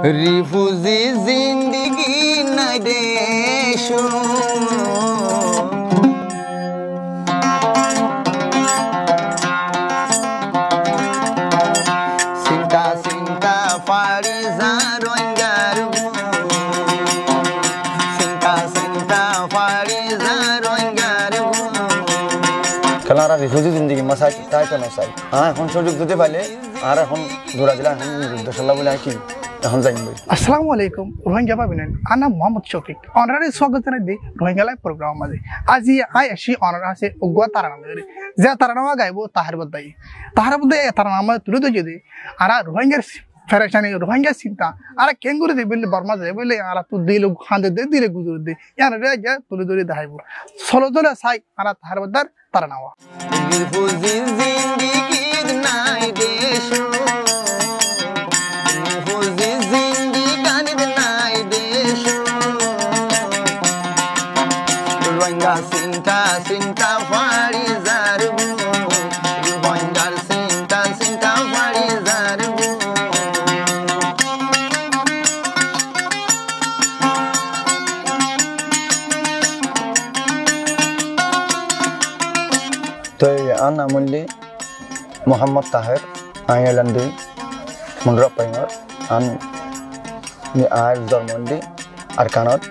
रिफुजी जिंदगी न देशो सिंता सिंता फारिजा रोंगारू सिंता सिंता फारिजा रोंगारू খেলারা রিফিউজি জিন্দগি মাসাই তাই তো নসাই এখন সুযোগ দিতে পারলে আর এখন দৌড়া দিলা এখন দেশাল্লাহ বলে কি এখন যাইম ভাই अस्सलाम वालेकुम रोहिंग्या बाबिनन आना मोहम्मद शफीक ऑनररी स्वागत ने रोहिंग्या लाइव प्रोग्राम मध्ये आज आय अशी ऑनर असे उगवा तारणा मध्ये जे तारणा गायबो ताहर बद्दाई तारणा तुले तो जदे आरा रोहिंग्या फेरेशानी रोहिंग्या सिंता आरा केंगुरी दे बिल बर्मा दे बिल आरा तू दिलो खांदे दे दिले गुजुर दे यार रे जे तुले दोरी दाइबो सोलो दोले साई आरा ताहर बद्दार तारणावा रिफुजी जिंदगी नाय देशो Sinta sinta farizar Rohingya sinta sinta farizar তো আনা মুল্লি মোহাম্মদ তাহের আইল্যান্ডে মুন্ডরা পাইমার আন নি আর জর্মন্ডি আর কানত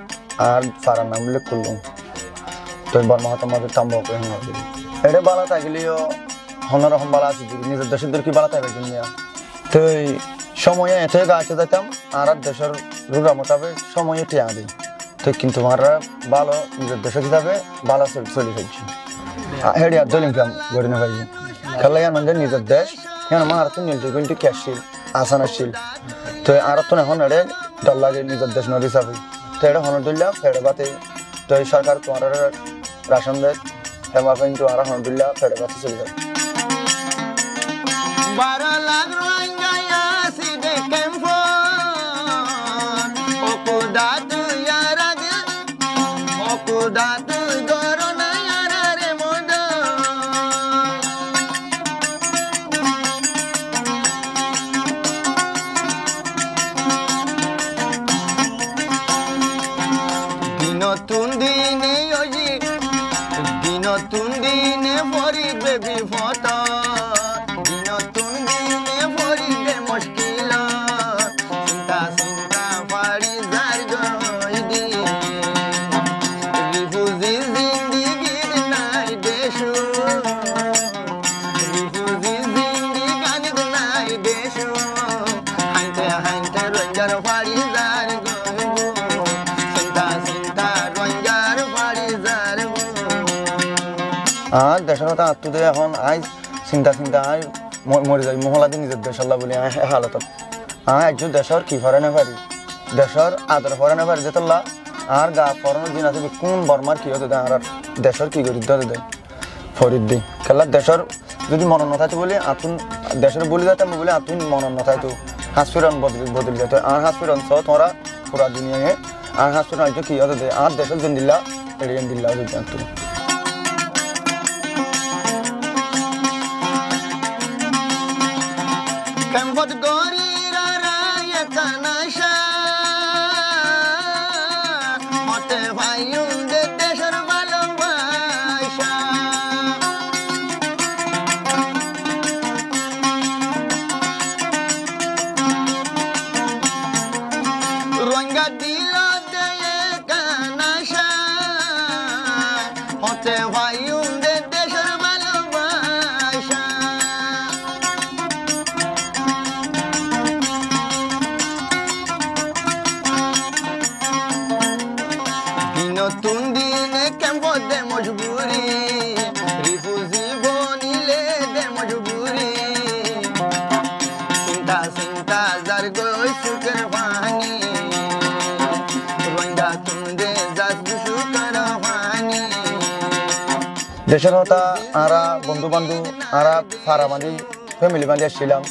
আর ফারা নামলে কুলুম তো বর্মা হতো আমাদের তাম্বো করে হবে এটা বালা থাকলেও হনরকম বালা আছে নিজের দেশের কি বালা থাকবে দুনিয়া তো সময়ে এতে গাছে যেতাম আর দেশের রুগা মোতাবেক সময়ে টিয়া দিই তো কিন্তু আমরা ভালো নিজের দেশে হিসাবে ভালো চলে ফেলছি হেডি আর দলিম কাম গড়ি না ভাই খেলা আমাদের নিজের দেশ কেন মার তো নীল কিন্তু ক্যাশিল আসান আসছিল তো আর তো এখন এড়ে ডর লাগে নিজের দেশ নদী হিসাবে তো এটা হন দিল্লা ফেড়ে বাতে তো সরকার তোমার রাশন দেয় হেমা কিন্তু আর আলহামদুলিল্লাহ ফেড়ে বাতে চলে যায় 12 লাখ রোহিঙ্গা আসিবে ক্যাম্পো ওকুদাতু ইয়ারাগে ওকুদাতু গরনা ইয়ারে মোদ দিনতুন দিনে ওজি দিনতুন দিনে ভরিবে বিপদ দিনতুন দিনে ভরিবে মুশকিল চিন্তা চিন্তা পারি যার গইদি রিফুজি জিন্দেগি নাই দেশো রিফুজি জিন্দেগি নাই দেশো হাইতে হাইতে রঞ্জার পারি যার গইবো চিন্তা চিন্তা রঞ্জার পারি যার আর দেশের কথা আত্মদে এখন আই চিন্তা চিন্তা আই মরে যাই মহলা দিন নিজের দেশ আল্লাহ বলি হালত একজন দেশের কি ফরে না পারি দেশের আদর ফরে না পারি যেতল্লা আর গা ফরানোর দিন আছে কোন বর্মার কি হতে দেয় আর দেশের কি গরিব দেয় ফরিদ দিই খেলার দেশের যদি মনন নথাইতো বলে আতুন দেশের বলি যাতে বলে আতুন মনন নথাইতো হাসপিরান বদল যেত আর হাসপিরান সহ তোরা পুরা দুনিয়ায় আর হাসপিরান কি হতে দেয় আর দেশের দিন দিল্লা এড়িয়ে দিল্লা তুই Kempot gorira raya tanasha Mote vayunde deshar valobasha Rohingya dilo deye kanasha Mote vayunde deshar valobasha নতুন দিনে ক্যাম্প দে মজবুরি রিফুজি বনিলে দে মজবুরি চিন্তা চিন্তা যার গই সুখের পানি রোহিঙ্গা তুন্দে যাস সুখের পানি দেশের কথা আরা বন্ধু বান্ধব আরা ফারামাদি ফ্যামিলি বান্ধি আসছিলাম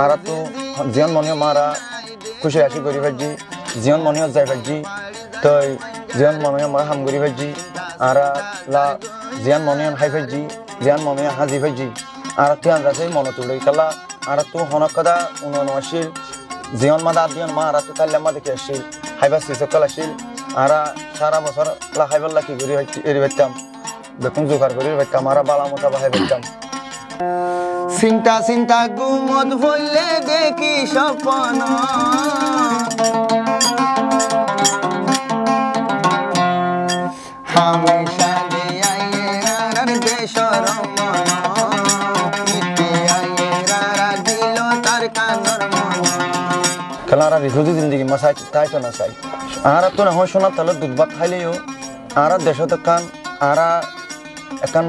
আরা তো জীবন মনে মারা খুশি আসি করি ভাজি জীবন মনে যাই ভাজি তো জীবন মনে আমার হাম করি ভাজি আরা লা জীবন মনে হাই ভাজি জীবন মনে হাজি ভাজি আর তুই আন্দাজে মনে তুলে কালা আর তো হনক কথা 79 জীবন মাদা দিন মা রাত কাল্লা মা দেখে আসছিল হাইবা সকল আসছিল আর সারা বছর খাইবার লাকি করি এরি বাইতাম বেকুন জোগাড় করি বাইতাম আর বালা মোটা বাহাই বাইতাম চিন্তা চিন্তা গুমত হইলে দেখি স্বপ্ন হামেশা দে আইয়ের দেশর মন ইতে আইয়ের দিল তার কানর মন খেলারা রিফিউজি জিন্দগি মাসাই তাই তো না চাই আর তো না হয় শোনা তাহলে দুধ ভাত খাইলেও আর দেশত কান আর এখন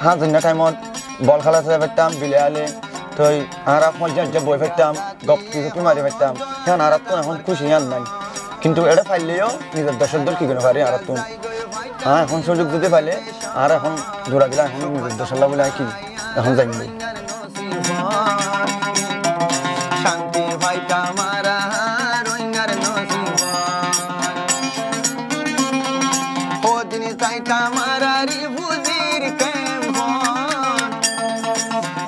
হাজিনা টাইমত বল খেলা চাই পারতাম বিলে আলে তো আর পঞ্চায়েত যে বই পারতাম গপ কিছু মারি পারতাম এখন আর তো এখন খুশি আর নাই কিন্তু এটা পাইলেও নিজের দেশের দল কি করে পারি আর তো হ্যাঁ এখন সুযোগ দিতে পারলে আর এখন জোড়া দিলে এখন নিজের দেশের বলে কি এখন যাই শান্তি ভাইটা মারা রোহিঙ্গার নসিব ও দিন চাইটা মারা রিফিউজির ক্যাম্প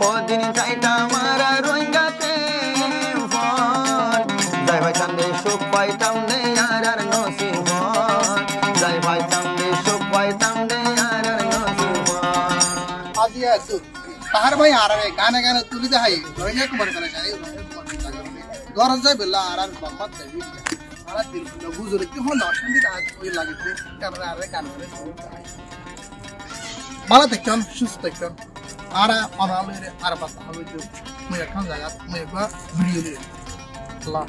ও দিন চাইটা মারা রোহিঙ্গা ক্যাম্প যাই ভাইতাম দে সুখ পাইতাম দে আর নসিব যাই ভাইতাম দে সুখ পাইতাম দে আর নসিব আজি আছো তাহার ভাই আরামে গানে গানে তুলি দেখাই রোহিঙ্গা কুমার করে যাই গরজ যাই বেলা আর বাম্মাত যাই আর দিল বুঝরে কি হলো অশান্তি আজ ওই লাগিছে কারণ আর গান করে ভালো থাকতাম সুস্থ থাকতাম আর অনালে আর পাতা হবে মুই এখন জায়গা মুই ভিডিও দিয়ে আল্লাহ